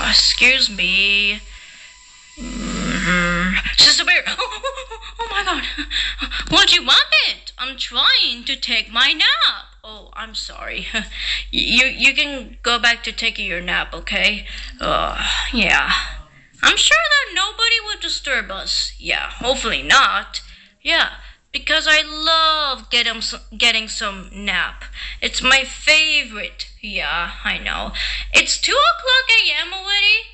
Excuse me. Sister Bear! Oh my god! What do you want it? I'm trying to take my nap. Oh, I'm sorry. You can go back to taking your nap, okay? Yeah. I'm sure that nobody would disturb us. Yeah, hopefully not. Yeah, because I love getting some nap. It's my favorite. Yeah, I know. It's 2 o'clock a.m. already.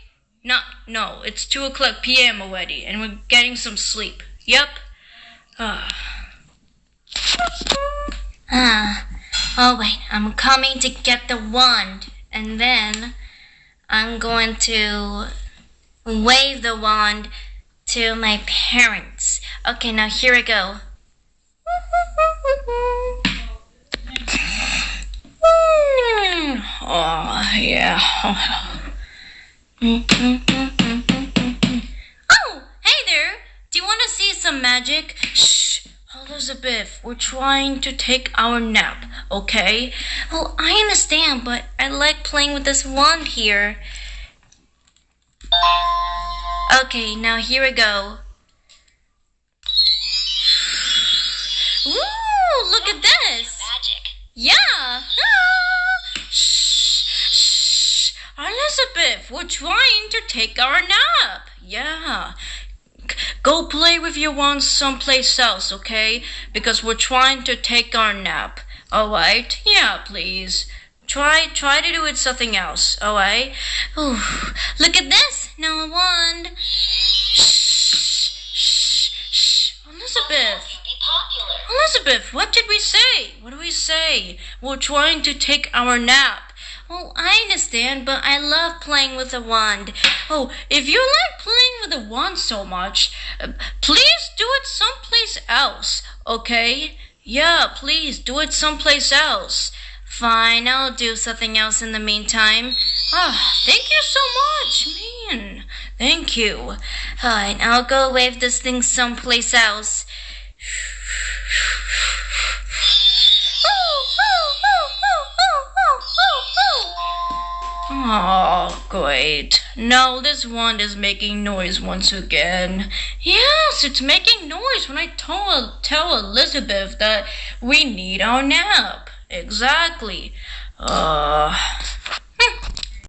No, it's 2 o'clock p.m. already, and we're getting some sleep. Yep. Oh wait, I'm coming to get the wand, and then I'm going to wave the wand to my parents. Okay, now here I go. Oh, yeah. Oh, hey there. Do you want to see some magic? Shh, Elizabeth, we're trying to take our nap, okay? Well, I understand, but I like playing with this wand here. Okay, now here we go. Ooh, look at this. Yeah. Shh. Elizabeth, we're trying to take our nap. Yeah. Go play with your wand someplace else, okay? Because we're trying to take our nap. Alright? Yeah, please. Try to do it something else, alright? Ooh, look at this. Now a wand. Shh. Elizabeth, what did we say? What do we say? We're trying to take our nap. Oh, I understand, but I love playing with a wand. Oh, if you like playing with a wand so much, please do it someplace else, okay? Yeah, please do it someplace else. Fine, I'll do something else in the meantime. Thank you so much, man. Thank you. Alright, I'll go wave this thing someplace else. Oh, great. Now this wand is making noise once again. Yes, it's making noise when I tell Elizabeth that we need our nap. Exactly.